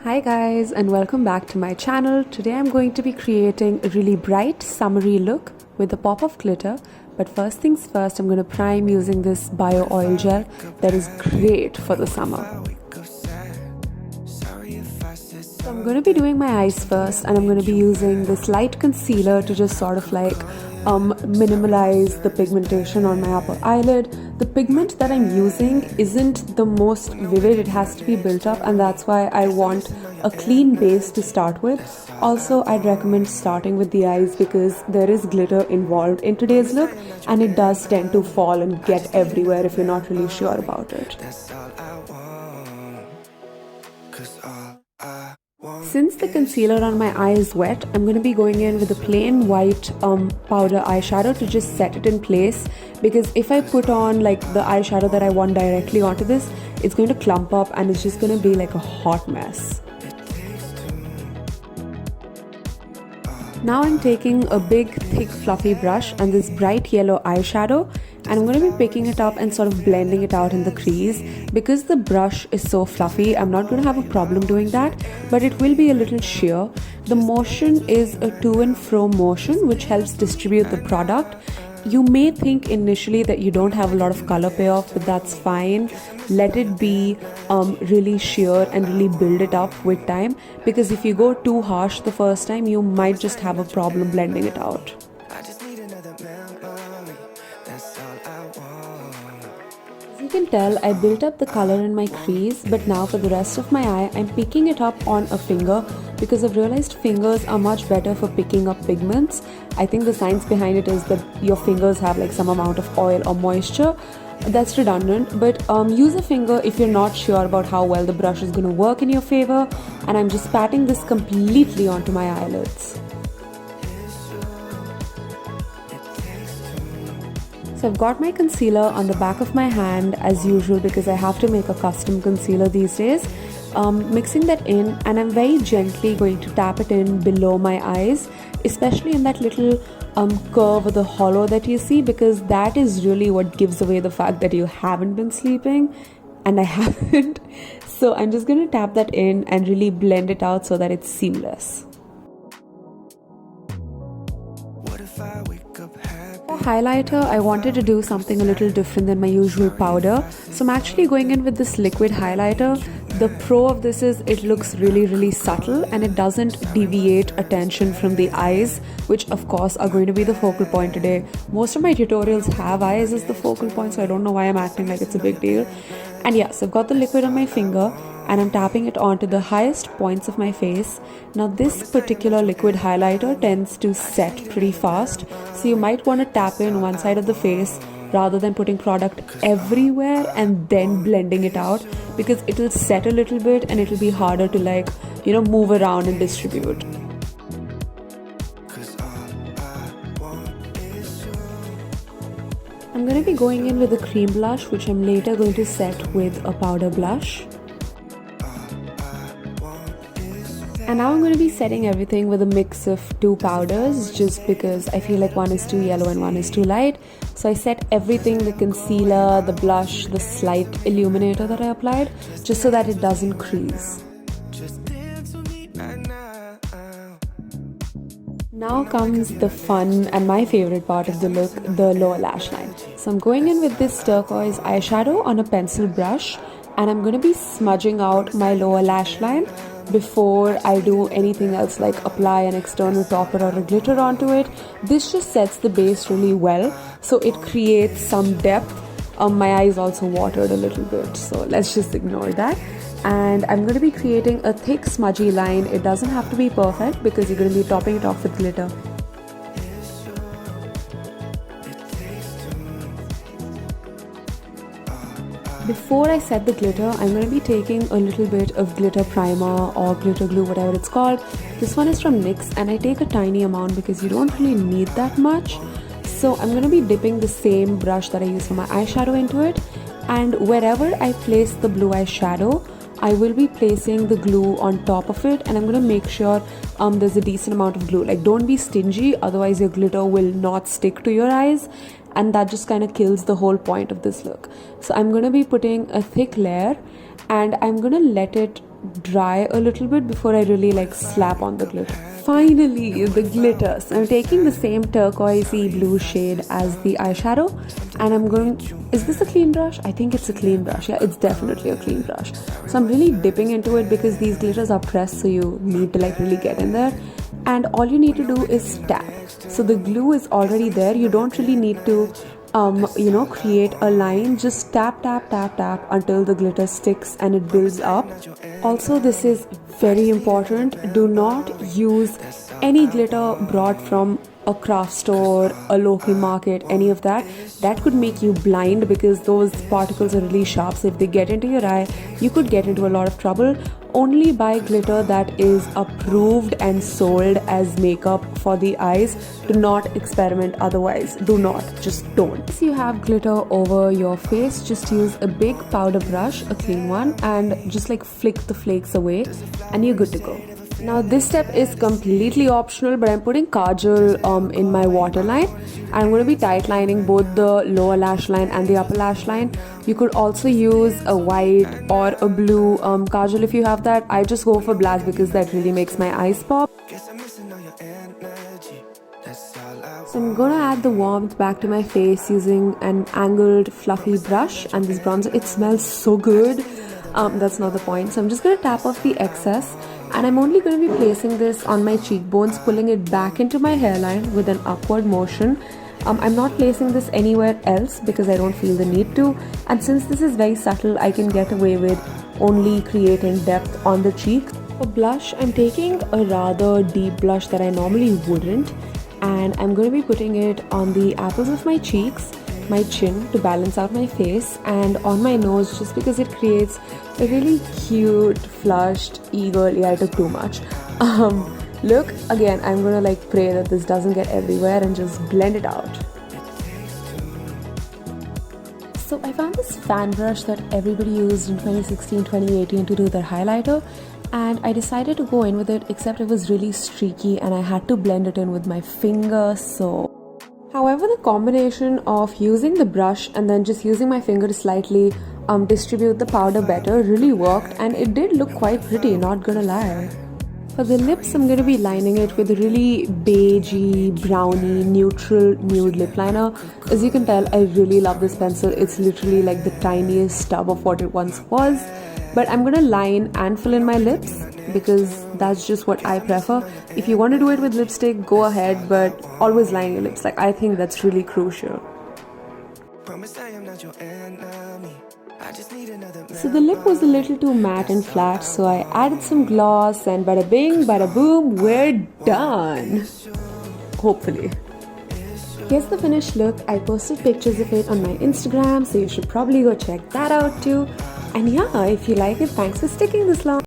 Hi guys, and welcome back to my channel. Today I'm going to be creating a really bright summery look with a pop of glitter. But first things first, I'm going to prime using this bio oil gel that is great for the summer. So I'm going to be doing my eyes first, and I'm going to be using this light concealer to just sort of like minimalize the pigmentation on my upper eyelid. The pigment that I'm using isn't the most vivid, it has to be built up, and that's why I want a clean base to start with. Also, I'd recommend starting with the eyes because there is glitter involved in today's look, and it does tend to fall and get everywhere if you're not really sure about it. Since the concealer on my eye is wet, I'm going to be going in with a plain white powder eyeshadow to just set it in place, because if I put on like the eyeshadow that I want directly onto this, it's going to clump up and it's just going to be like a hot mess. Now I'm taking a big thick fluffy brush and this bright yellow eyeshadow, and I'm going to be picking it up and sort of blending it out in the crease. Because the brush is so fluffy, I'm not going to have a problem doing that, but it will be a little sheer. The motion is a to and fro motion which helps distribute the product. You may think initially that you don't have a lot of color payoff, but that's fine. Let it be really sheer and really build it up with time, because if you go too harsh the first time, you might just have a problem blending it out. As you can tell, I built up the color in my crease, but now for the rest of my eye, I'm picking it up on a finger because I've realized fingers are much better for picking up pigments. I think the science behind it is that your fingers have like some amount of oil or moisture. That's redundant, but use a finger if you're not sure about how well the brush is going to work in your favor. And I'm just patting this completely onto my eyelids. So I've got my concealer on the back of my hand as usual, because I have to make a custom concealer these days. Mixing that in, and I'm very gently going to tap it in below my eyes, especially in that little curve or the hollow that you see, because that is really what gives away the fact that you haven't been sleeping, and I haven't. So I'm just going to tap that in and really blend it out so that it's seamless. For highlighter, I wanted to do something a little different than my usual powder, so I'm actually going in with this liquid highlighter. The pro of this is it looks really subtle, and it doesn't deviate attention from the eyes, which of course are going to be the focal point today. Most of my tutorials have eyes as the focal point, so I don't know why I'm acting like it's a big deal. And yes, I've got the liquid on my finger and I'm tapping it onto the highest points of my face. Now this particular liquid highlighter tends to set pretty fast, so you might want to tap in one side of the face rather than putting product everywhere and then blending it out, because it'll set a little bit and it'll be harder to move around and distribute. I'm going to be going in with a cream blush, which I'm later going to set with a powder blush. And now I'm going to be setting everything with a mix of two powders, just because I feel like one is too yellow and one is too light. So I set everything, the concealer, the blush, the slight illuminator that I applied, just so that it doesn't crease. Now comes the fun and my favorite part of the look, the lower lash line. So I'm going in with this turquoise eyeshadow on a pencil brush, and I'm going to be smudging out my lower lash line before I do anything else like apply an external topper or a glitter onto it. This just sets the base really well, so it creates some depth. My eyes also watered a little bit, so let's just ignore that. And I'm going to be creating a thick smudgy line. It doesn't have to be perfect because you're going to be topping it off with glitter. Before I set the glitter, I'm going to be taking a little bit of glitter primer or glitter glue, whatever it's called. This one is from NYX, and I take a tiny amount because you don't really need that much. So I'm going to be dipping the same brush that I use for my eyeshadow into it, and wherever I place the blue eyeshadow, I will be placing the glue on top of it, and I'm going to make sure there's a decent amount of glue. Like, don't be stingy, otherwise your glitter will not stick to your eyes, and that just kind of kills the whole point of this look. So I'm going to be putting a thick layer, and I'm going to let it dry a little bit before I really like slap on the glitter. Finally, the glitter. So I'm taking the same turquoisey blue shade as the eyeshadow, and I'm going, is this a clean brush? I think it's a clean brush. Yeah, it's definitely a clean brush. So I'm really dipping into it because these glitters are pressed, so you need to like really get in there. And all you need to do is tap. So the glue is already there. You don't really need to create a line. Just tap tap tap tap until the glitter sticks and it builds up. Also, this is very important, do not use any glitter brought from a craft store, a local market, any of that. That could make you blind because those particles are really sharp, so if they get into your eye you could get into a lot of trouble. Only buy glitter that is approved and sold as makeup for the eyes. Do not experiment otherwise. Do not, just don't. If you have glitter over your face, just use a big powder brush, a clean one, and just like flick the flakes away and you're good to go. Now this step is completely optional, but I'm putting kajal in my waterline. I'm going to be tight lining both the lower lash line and the upper lash line. You could also use a white or a blue kajal if you have that. I just go for black because that really makes my eyes pop. So I'm going to add the warmth back to my face using an angled fluffy brush and this bronzer. It smells so good. That's not the point. So I'm just going to tap off the excess. And I'm only going to be placing this on my cheekbones, pulling it back into my hairline with an upward motion. I'm not placing this anywhere else because I don't feel the need to. And since this is very subtle, I can get away with only creating depth on the cheek. For blush, I'm taking a rather deep blush that I normally wouldn't. And I'm going to be putting it on the apples of my cheeks, my chin to balance out my face, and on my nose just because it creates a really cute flushed eagle. Yeah, I took too much. Look, again, I'm gonna like pray that this doesn't get everywhere and just blend it out. So I found this fan brush that everybody used in 2016, 2018 to do their highlighter, and I decided to go in with it, except it was really streaky and I had to blend it in with my finger. So however, the combination of using the brush and then just using my finger to slightly distribute the powder better really worked, and it did look quite pretty, not gonna lie. For the lips, I'm going to be lining it with a really beigey, browny, neutral nude lip liner. As you can tell, I really love this pencil. It's literally like the tiniest stub of what it once was. But I'm going to line and fill in my lips because that's just what I prefer. If you want to do it with lipstick, go ahead, but always line your lips. Like, I think that's really crucial. So the lip was a little too matte and flat, so I added some gloss and bada bing, bada boom, we're done. Hopefully. Here's the finished look. I posted pictures of it on my Instagram, so you should probably go check that out too. And yeah, if you like it, thanks for sticking this long.